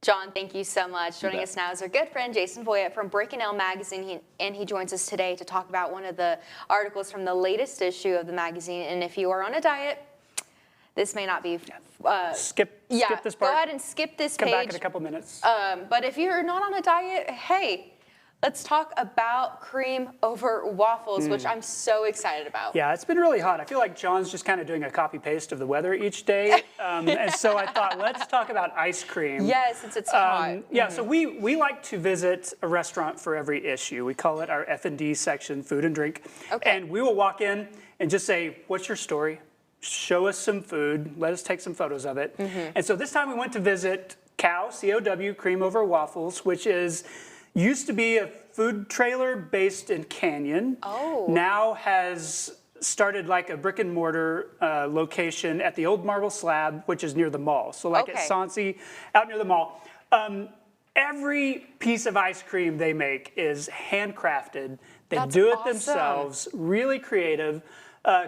John, thank you so much. Joining us now is our good friend Jason Voyet from Brick and Nail magazine, and he joins us today to talk about one of the articles from the latest issue of the magazine. And if you are on a diet, this may not be. Skip this part. Go ahead and skip this page. Come back in a couple minutes. But if you're not on a diet, hey, let's talk about cream over waffles, which I'm so excited about. Yeah, it's been really hot. I feel like John's just kind of doing a copy paste of the weather each day. And so I thought, let's talk about ice cream. Yes, since it's hot. Yeah, so we like to visit a restaurant for every issue. We call it our F&D section, food and drink. Okay. And we will walk in and just say, what's your story? Show us some food. Let us take some photos of it. And so this time we went to visit C.O.W., C-O.W., Cream Over Waffles, which used to be a food trailer based in Canyon. Oh. Now has started like a brick and mortar location at the old marble slab, which is near the mall. So like at Sauncey, out near the mall. Every piece of ice cream they make is handcrafted. They do it themselves, really creative.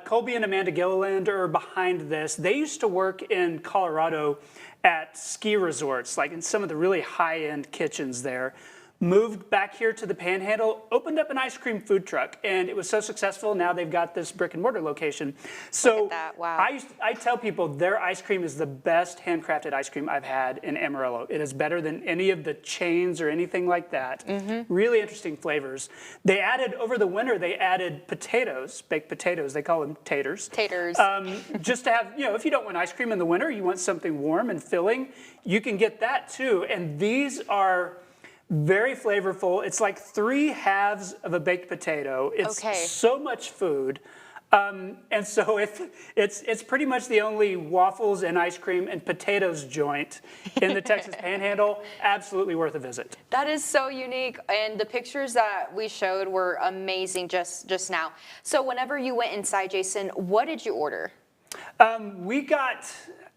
Colby and Amanda Gilliland are behind this. They used to work in Colorado at ski resorts, like in some of the really high-end kitchens there. Moved back here to the Panhandle, opened up an ice cream food truck, and it was so successful. Now they've got this brick and mortar location. So look at that. Wow. I tell people their ice cream is the best handcrafted ice cream I've had in Amarillo. It is better than any of the chains or anything like that. Really interesting flavors. They added, over the winter, they added potatoes, baked potatoes. They call them taters. Taters. Just to have, if you don't want ice cream in the winter, you want something warm and filling, you can get that too. And these are very flavorful. It's like 3 halves of a baked potato. It's so much food. And so it's pretty much the only waffles and ice cream and potatoes joint in the Texas Panhandle. Absolutely worth a visit. That is so unique, and the pictures that we showed were amazing just now. So whenever you went inside, Jason, what did you order? We got,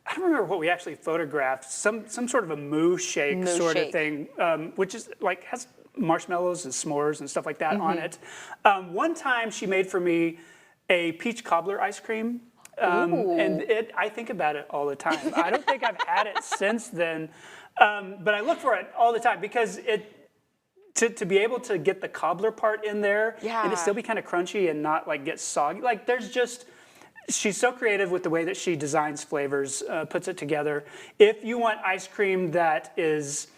I don't remember what we actually photographed, some sort of a moo shake sort of thing, which is like has marshmallows and s'mores and stuff like that on it. One time she made for me a peach cobbler ice cream, and I think about it all the time. I don't think I've had it since then, but I look for it all the time because to be able to get the cobbler part in there and it still be kind of crunchy and not like get soggy. Like she's so creative with the way that she designs flavors, puts it together. If you want ice cream that is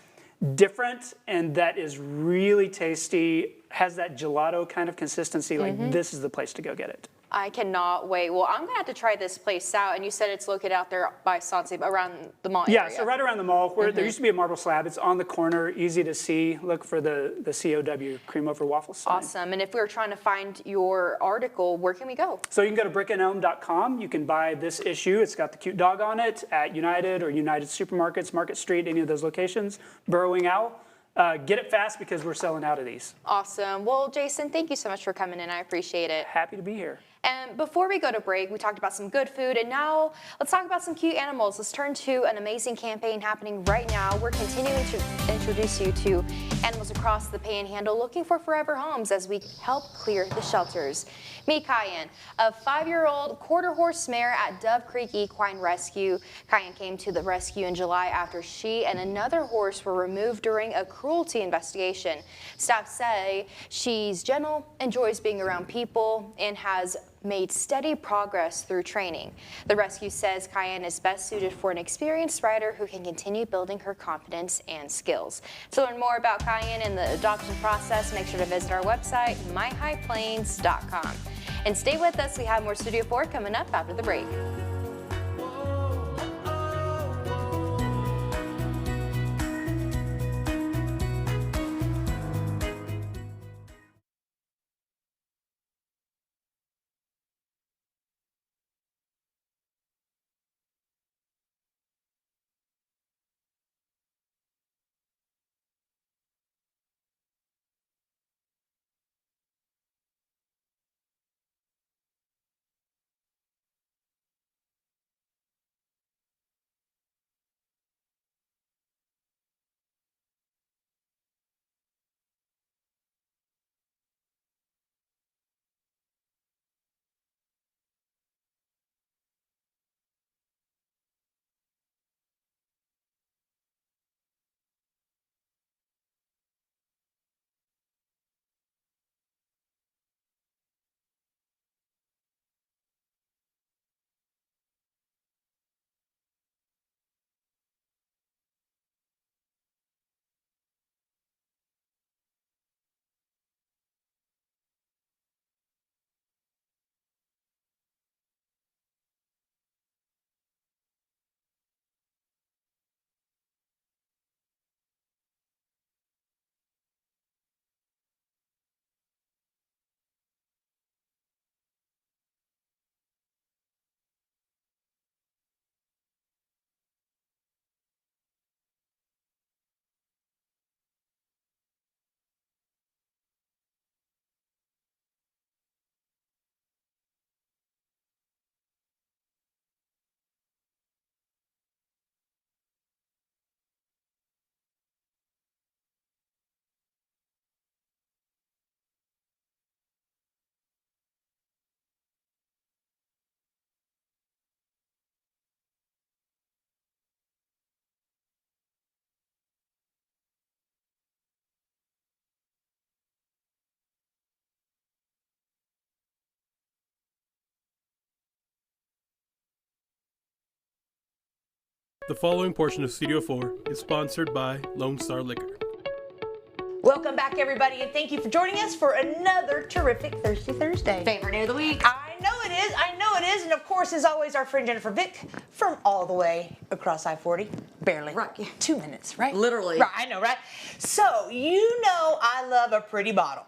different and that is really tasty, has that gelato kind of consistency, like this is the place to go get it. I cannot wait. Well, I'm going to have to try this place out. And you said it's located out there by Sauncey, around the mall area. Yeah, so right around the mall, where there used to be a marble slab. It's on the corner, easy to see. Look for the C.O.W. Cream Over Waffles sign. Awesome. And if we were trying to find your article, where can we go? So you can go to brickandelm.com. You can buy this issue. It's got the cute dog on it at United or United Supermarkets, Market Street, any of those locations. Burrowing Owl. Get it fast because we're selling out of these. Awesome. Well, Jason, thank you so much for coming in. I appreciate it. Happy to be here. And before we go to break, we talked about some good food, and now let's talk about some cute animals. Let's turn to an amazing campaign happening right now. We're continuing to introduce you to animals across the Panhandle looking for forever homes as we help clear the shelters. Meet Cayenne, a 5-year-old quarter horse mare at Dove Creek Equine Rescue. Cayenne came to the rescue in July after she and another horse were removed during a cruelty investigation. Staff say she's gentle, enjoys being around people, and has made steady progress through training. The rescue says Cayenne is best suited for an experienced rider who can continue building her confidence and skills. To learn more about Cayenne and the adoption process, make sure to visit our website, myhighplains.com. And stay with us, we have more Studio 4 coming up after the break. The following portion of Studio 4 is sponsored by Lone Star Liquor. Welcome back, everybody, and thank you for joining us for another terrific Thirsty Thursday. Favorite day of the week. I know it is, and of course, as always, our friend Jennifer Vick from all the way across I-40, barely. Right. 2 minutes, right? Literally. Right, I know, right? So, you know I love a pretty bottle.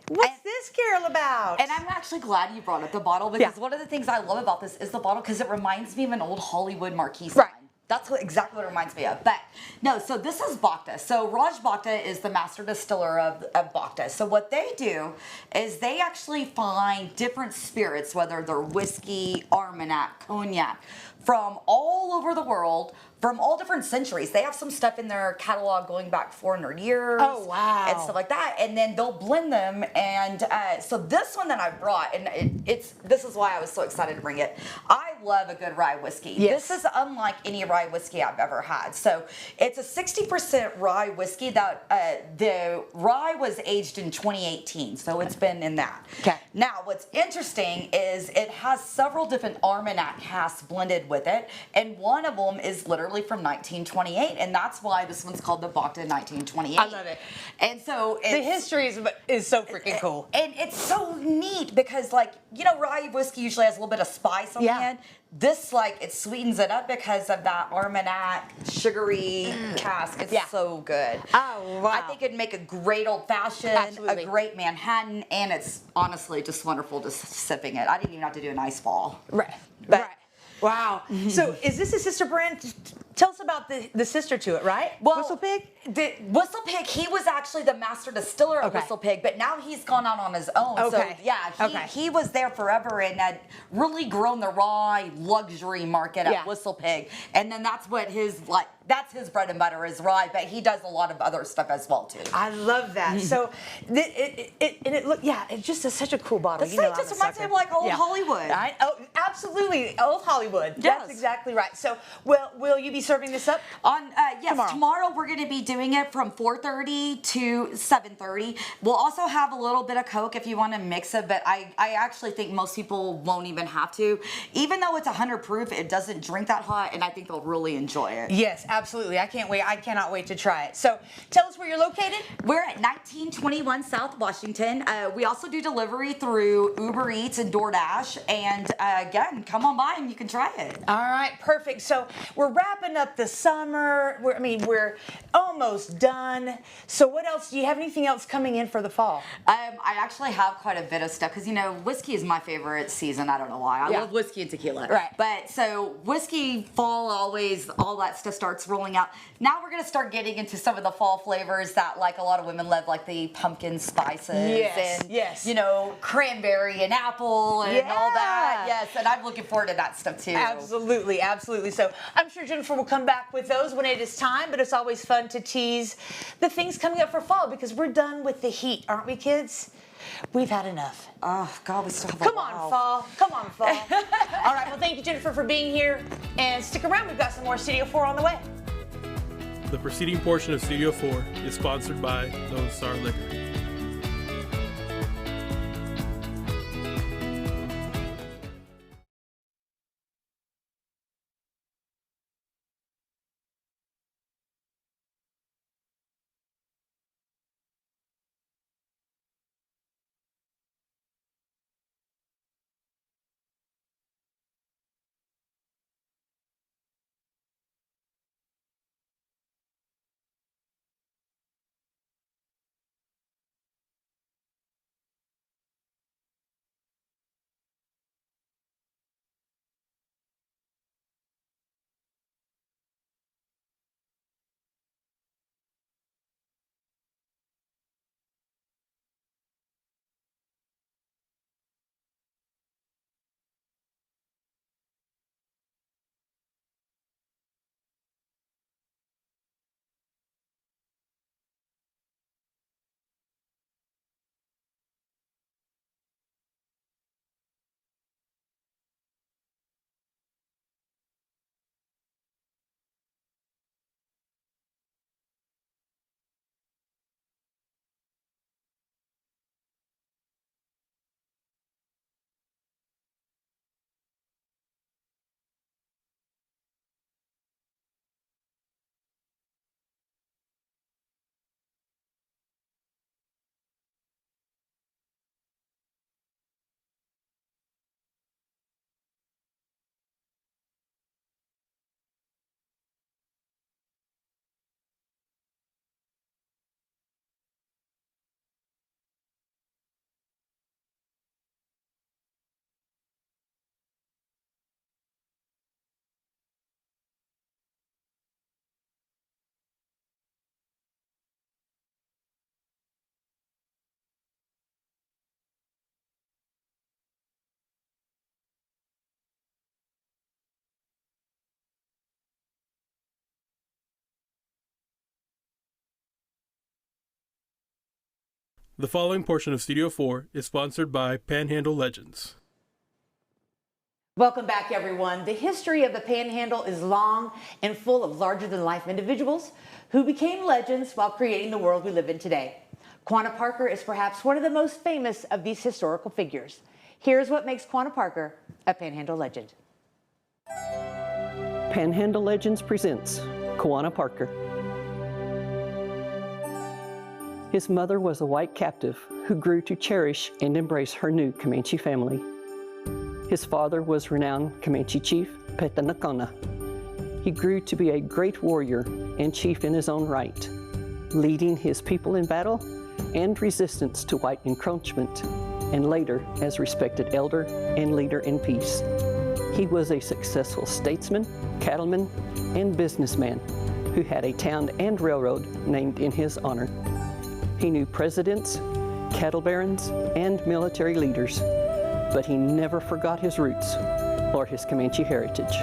What's this, Carol, about? And I'm actually glad you brought up the bottle because Yeah. one of the things I love about this is the bottle because it reminds me of an old Hollywood marquee sign. Right. That's exactly what it reminds me of. But no, so this is Bhakta. So Raj Bhakta is the master distiller of Bhakta. So what they do is they actually find different spirits, whether they're whiskey, armagnac, cognac, from all over the world, from all different centuries. They have some stuff in their catalog going back 400 years. Oh, wow. And stuff like that. And then they'll blend them. And so this one that I brought, and this is why I was so excited to bring it. I love a good rye whiskey. Yes. This is unlike any rye whiskey I've ever had. So it's a 60% rye whiskey that the rye was aged in 2018. So it's been in that. Okay. Now, what's interesting is it has several different armagnac casks blended with it. And one of them is literally from 1928. And that's why this one's called the Bhakta 1928. I love it. And so the history is so freaking cool. And it's so neat because, like, you know, rye whiskey usually has a little bit of spice on Yeah. the end. This, like, it sweetens it up because of that armagnac sugary cask. It's Yeah. so good. Oh, wow. I think it'd make a great old fashioned, Absolutely. a great Manhattan, and it's honestly just wonderful just sipping it. I didn't even have to do an ice ball. Right. But- Right. Wow. So is this a sister brand? Tell us about the sister to it, right? Well, Whistle Pig? The Whistle Pig, he was actually the master distiller of Okay. Whistle Pig, but now he's gone out on his own. So Okay. yeah, Okay. he was there forever and had really grown the rye luxury market at Yeah. Whistle Pig. And then that's what that's his bread and butter is rye, but he does a lot of other stuff as well too. I love that. So it just is such a cool bottle. The You know, site just I'm a reminds me sucker. of, like, old Hollywood. Absolutely, old Hollywood. Yes. That's exactly right. So, will you be serving this up? Yes, tomorrow we're going to be doing it from 4:30 to 7:30. We'll also have a little bit of Coke if you want to mix it, but I actually think most people won't even have to. Even though it's 100 proof, it doesn't drink that hot, and I think they'll really enjoy it. Yes, absolutely. I can't wait. I cannot wait to try it. So, tell us where you're located. We're at 1921 South Washington. We also do delivery through Uber Eats and DoorDash, and again, come on by and you can try it. All right, perfect. So we're wrapping up the summer. We're almost done. So what else? Do you have anything else coming in for the fall? I actually have quite a bit of stuff because, you know, whiskey is my favorite season. I don't know why. I Yeah. love whiskey and tequila. Right. But so whiskey, fall, always, all that stuff starts rolling out. Now we're going to start getting into some of the fall flavors that, like, a lot of women love, like the pumpkin spices Yes, and, yes. you know, cranberry and apple and all that. Yes, and I'm looking forward to that stuff too. Absolutely, absolutely. So I'm sure Jennifer will come back with those when it is time, but it's always fun to tease the things coming up for fall because we're done with the heat, aren't we, kids? We've had enough. Oh, God, we still have a Come while. on, fall. Come on, fall. All right, well, thank you, Jennifer, for being here. And stick around. We've got some more Studio 4 on the way. The preceding portion of Studio 4 is sponsored by Lone Star Liquor. The following portion of Studio 4 is sponsored by Panhandle Legends. Welcome back, everyone. The history of the Panhandle is long and full of larger-than-life individuals who became legends while creating the world we live in today. Quanah Parker is perhaps one of the most famous of these historical figures. Here's what makes Quanah Parker a Panhandle legend. Panhandle Legends presents Quanah Parker. His mother was a white captive who grew to cherish and embrace her new Comanche family. His father was renowned Comanche chief Petanacona. He grew to be a great warrior and chief in his own right, leading his people in battle and resistance to white encroachment, and later as respected elder and leader in peace. He was a successful statesman, cattleman, and businessman who had a town and railroad named in his honor. He knew presidents, cattle barons, and military leaders, but he never forgot his roots or his Comanche heritage.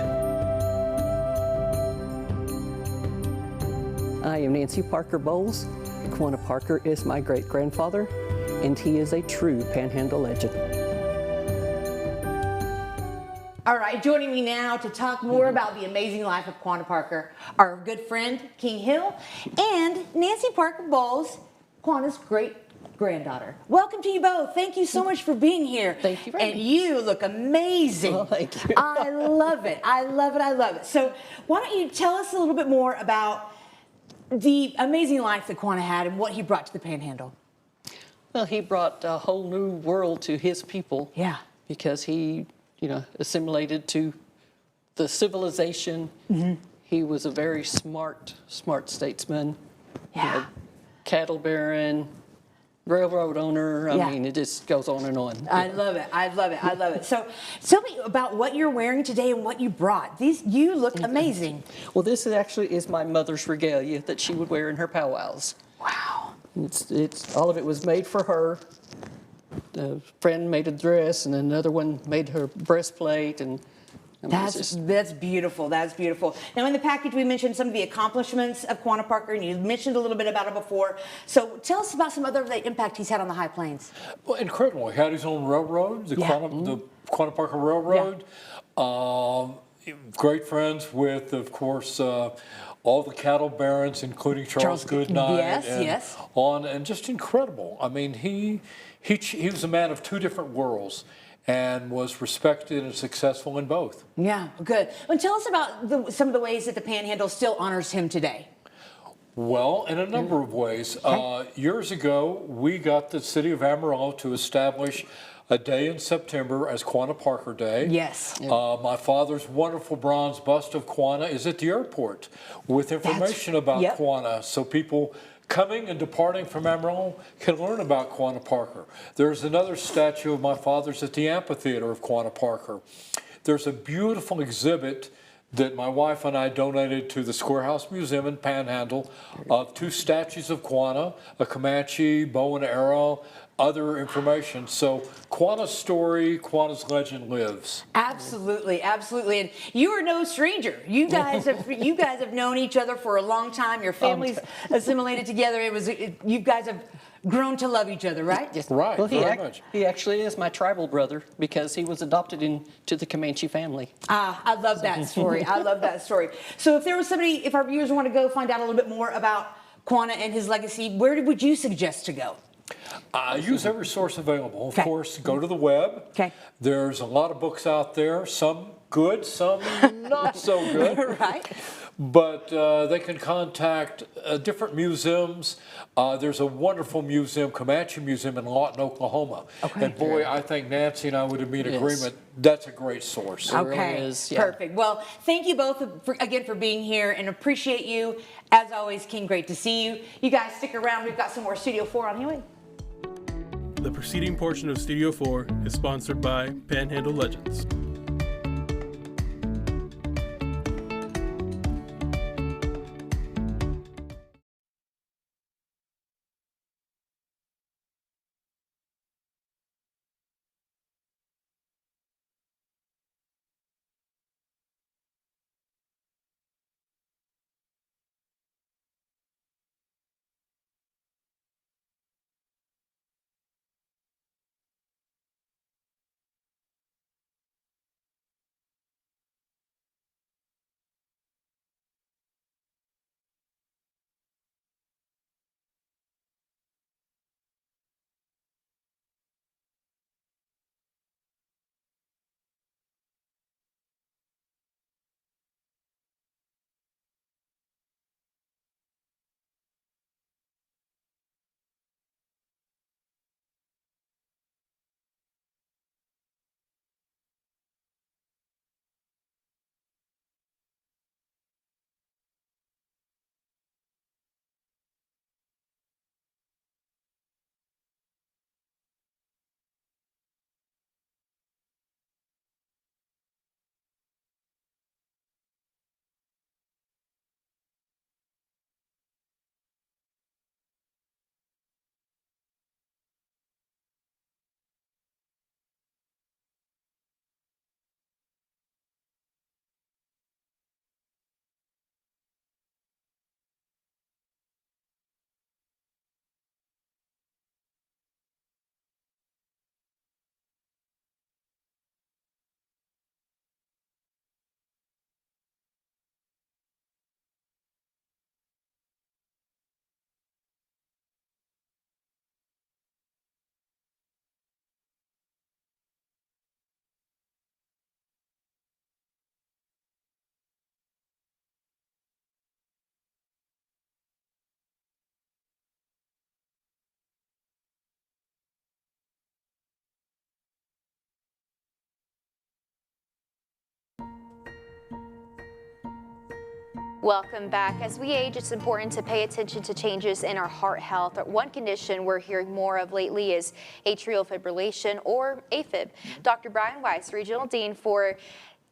I am Nancy Parker Bowles. Quanah Parker is my great-grandfather, and he is a true Panhandle legend. All right, joining me now to talk more about the amazing life of Quanah Parker, our good friend, King Hill, and Nancy Parker Bowles, Quanah's great-granddaughter. Welcome to you both. Thank you so much for being here. Thank you for having And me. you look amazing. Well, thank you. I love it. I love it. I love it. So why don't you tell us a little bit more about the amazing life that Quanah had and what he brought to the Panhandle? Well, he brought a whole new world to his people. Yeah. Because he, assimilated to the civilization. Mm-hmm. He was a very smart statesman. Yeah. Cattle baron, railroad owner. Yeah. I mean, it just goes on and on. I love it. I love it. I love it. So tell me about what you're wearing today and what you brought. You look amazing. Well, this actually is my mother's regalia that she would wear in her powwows. Wow. It's all of it was made for her. A friend made a dress, and another one made her breastplate, and That's beautiful. That's beautiful. Now, in the package, we mentioned some of the accomplishments of Quanah Parker, and you mentioned a little bit about it before. So tell us about some other the impact he's had on the High Plains. Well, incredible. He had his own railroad, the Quanah Parker Railroad. Great friends with, of course, all the cattle barons, including Charles Goodnight. Yes. And just incredible. I mean, he was a man of two different worlds, and was respected and successful in both. Yeah, good. And tell us about some of the ways that the Panhandle still honors him today. Well, in a number of ways. Years ago, we got the city of Amarillo to establish a day in September as Quanah Parker Day. Yes. My father's wonderful bronze bust of Quanah is at the airport with information about Quanah, so people coming and departing from Amarillo can learn about Quanah Parker. There's another statue of my father's at the amphitheater of Quanah Parker. There's a beautiful exhibit that my wife and I donated to the Square House Museum in Panhandle of two statues of Quanah, a Comanche, bow and arrow, other information. So Quanah's story, Quanah's legend lives. Absolutely, absolutely. And you are no stranger. You guys have known each other for a long time. Your families assimilated together. You guys have grown to love each other, right? Yes. Right, Well, very much. he actually is my tribal brother because he was adopted into the Comanche family. I love that story. I love that story. So if our viewers want to go find out a little bit more about Quanah and his legacy, where would you suggest to go? Use every source available. Of course, go to the web. Okay. There's a lot of books out there, some good, some not so good. Right. But they can contact different museums. There's a wonderful museum, Comanche Museum in Lawton, Oklahoma. Okay. And boy, I think Nancy and I would be in agreement. That's a great source. Okay, really is, yeah. Perfect. Well, thank you both again for being here and appreciate you. As always, King, great to see you. You guys stick around. We've got some more Studio 4 on the way. The preceding portion of Studio 4 is sponsored by Panhandle Legends. Welcome back. As we age, it's important to pay attention to changes in our heart health. One condition we're hearing more of lately is atrial fibrillation, or AFib. Dr. Brian Weiss, Regional Dean for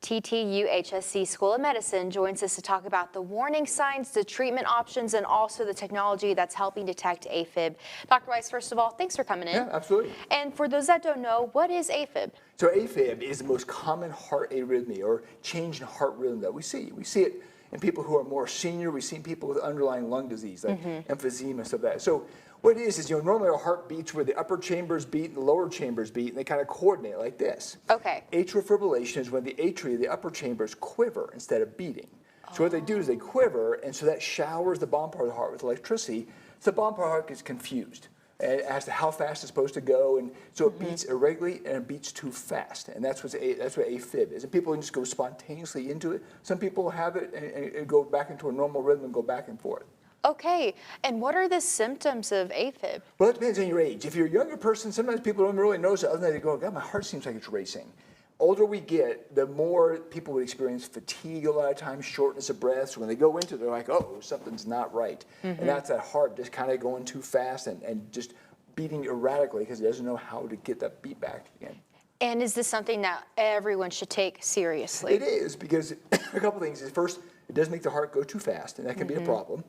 TTU HSC School of Medicine, joins us to talk about the warning signs, the treatment options, and also the technology that's helping detect AFib. Dr. Weiss, first of all, thanks for coming in. Yeah, absolutely. And for those that don't know, what is AFib? So AFib is the most common heart arrhythmia, or change in heart rhythm, that we see. We see it in people who are more senior. We've seen people with underlying lung disease, like emphysema, stuff like that. So what it is, normally our heart beats where the upper chambers beat and the lower chambers beat, and they kind of coordinate like this. Okay. Atrial fibrillation is when the atria, the upper chambers, quiver instead of beating. So what they do is they quiver, and so that showers the bottom part of the heart with electricity, so the bottom part of the heart gets confused as to how fast it's supposed to go, and so it beats irregularly and it beats too fast, and that's what AFib is. And people just go spontaneously into it. Some people have it and go back into a normal rhythm and go back and forth. Okay, and what are the symptoms of AFib? Well, it depends on your age. If you're a younger person, sometimes people don't really notice it other than they go, God, my heart seems like it's racing. Older we get, the more people would experience fatigue a lot of times, shortness of breath. So when they go into it, they're like, oh, something's not right. And that's that heart just kind of going too fast and just beating erratically because it doesn't know how to get that beat back again. And is this something that everyone should take seriously? It is, because a couple things. First, it does make the heart go too fast, and that can be a problem.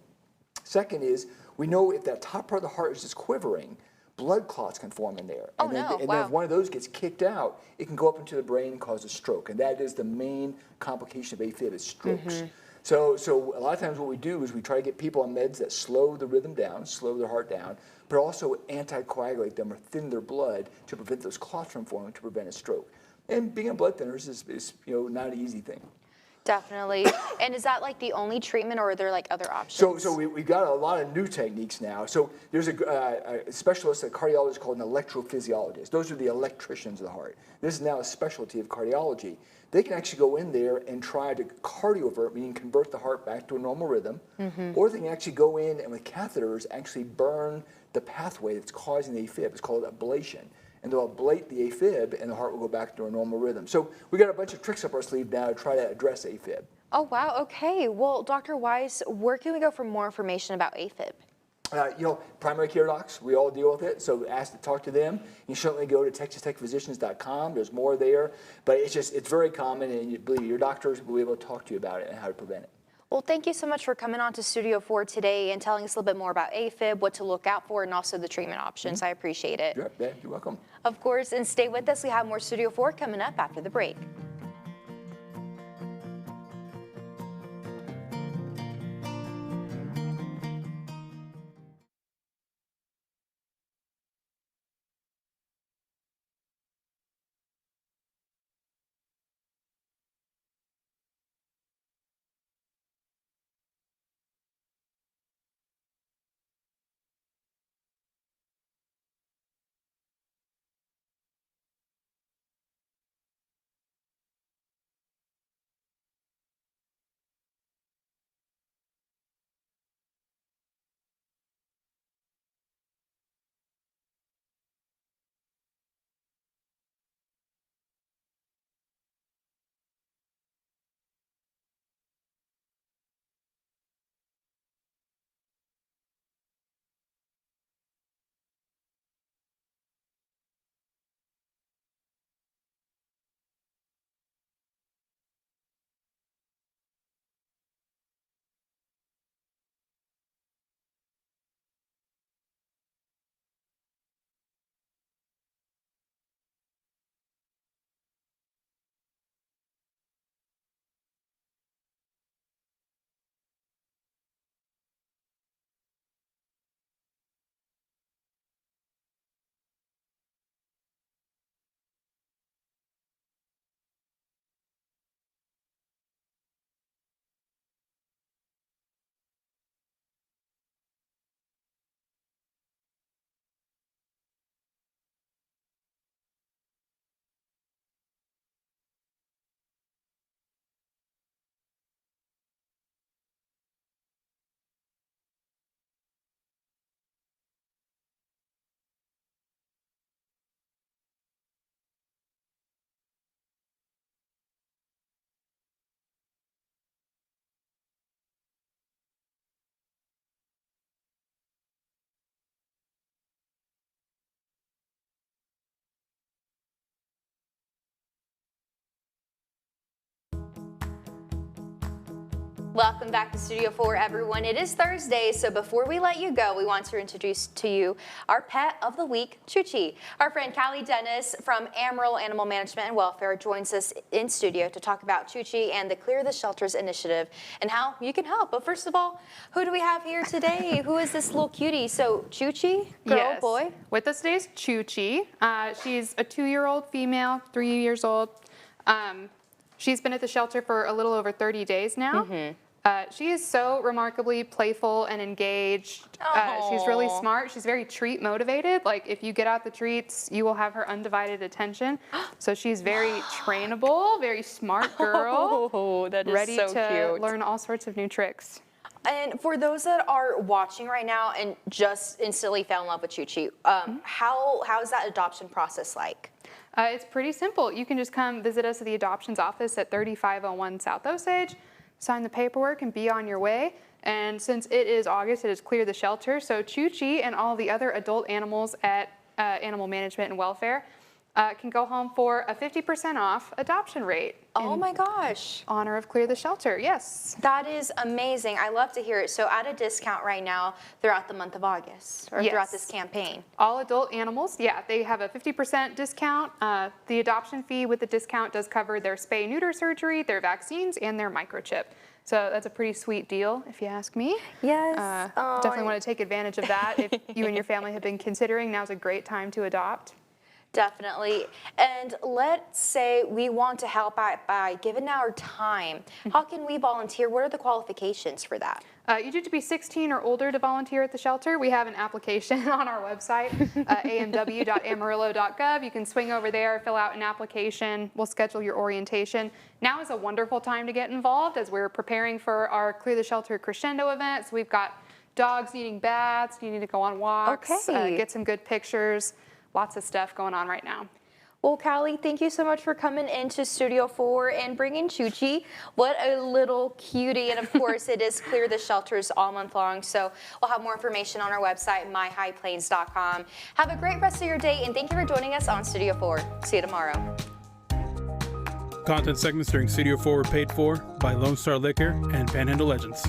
Second is, we know if that top part of the heart is just quivering, blood clots can form in there. Oh, and then, no. and Wow. then if one of those gets kicked out, it can go up into the brain and cause a stroke. And that is the main complication of AFib, is strokes. So a lot of times what we do is we try to get people on meds that slow the rhythm down, slow their heart down, but also anticoagulate them or thin their blood to prevent those clots from forming, to prevent a stroke. And being on blood thinners is not an easy thing. Definitely. And is that like the only treatment, or are there like other options? So we've got a lot of new techniques now. So there's a specialist, a cardiologist called an electrophysiologist. Those are the electricians of the heart. This is now a specialty of cardiology. They can actually go in there and try to cardiovert, meaning convert the heart back to a normal rhythm, or they can actually go in and with catheters actually burn the pathway that's causing the AFib. It's called ablation. And they'll ablate the AFib, and the heart will go back to a normal rhythm. So we got a bunch of tricks up our sleeve now to try to address AFib. Oh, wow. Okay. Well, Dr. Weiss, where can we go for more information about AFib? Primary care docs, we all deal with it, so ask to talk to them. You certainly go to texastechphysicians.com. There's more there, but it's very common, and believe me, your doctors will be able to talk to you about it and how to prevent it. Well, thank you so much for coming on to Studio 4 today and telling us a little bit more about AFib, what to look out for, and also the treatment options. I appreciate it. You're welcome. Of course, and stay with us. We have more Studio 4 coming up after the break. Welcome back to Studio 4, everyone. It is Thursday, so before we let you go, we want to introduce to you our pet of the week, Choochie. Our friend Callie Dennis from Amarillo Animal Management and Welfare joins us in studio to talk about Choochie and the Clear the Shelters initiative and how you can help. But first of all, who do we have here today? Who is this little cutie? So Choochie, girl, yes. boy? With us today is Choochie. She's a 2-year-old female, 3 years old. She's been at the shelter for a little over 30 days now. She is so remarkably playful and engaged. She's really smart. She's very treat motivated. Like if you get out the treats, you will have her undivided attention. So she's very trainable, very smart girl. Oh, that is ready so to cute. learn all sorts of new tricks. And for those that are watching right now and just instantly fell in love with Choochie, how is that adoption process like? It's pretty simple. You can just come visit us at the adoptions office at 3501 South Osage, sign the paperwork, and be on your way. And since it is August, it is Clear the Shelter. So Choochie and all the other adult animals at Animal Management and Welfare can go home for a 50% off adoption rate. Oh my gosh. Honor of Clear the Shelter, yes. That is amazing. I love to hear it. So at a discount right now throughout the month of August or throughout this campaign. All adult animals, yeah, they have a 50% discount. The adoption fee with the discount does cover their spay-neuter surgery, their vaccines, and their microchip. So that's a pretty sweet deal, if you ask me. Yes. Definitely want to take advantage of that. If you and your family have been considering, now's a great time to adopt. Definitely. And let's say we want to help out by giving our time. How can we volunteer? What are the qualifications for that? You need to be 16 or older to volunteer at the shelter. We have an application on our website, amw.amarillo.gov. You can swing over there, fill out an application. We'll schedule your orientation. Now is a wonderful time to get involved as we're preparing for our Clear the Shelter Crescendo event. So we've got dogs needing baths, needing to go on walks, get some good pictures. Lots of stuff going on right now. Well, Callie, thank you so much for coming into Studio 4 and bringing Choochie. What a little cutie. And of course, it is Clear the Shelters all month long. So we'll have more information on our website, myhighplains.com. Have a great rest of your day, and thank you for joining us on Studio 4. See you tomorrow. Content segments during Studio 4 were paid for by Lone Star Liquor and Panhandle Legends.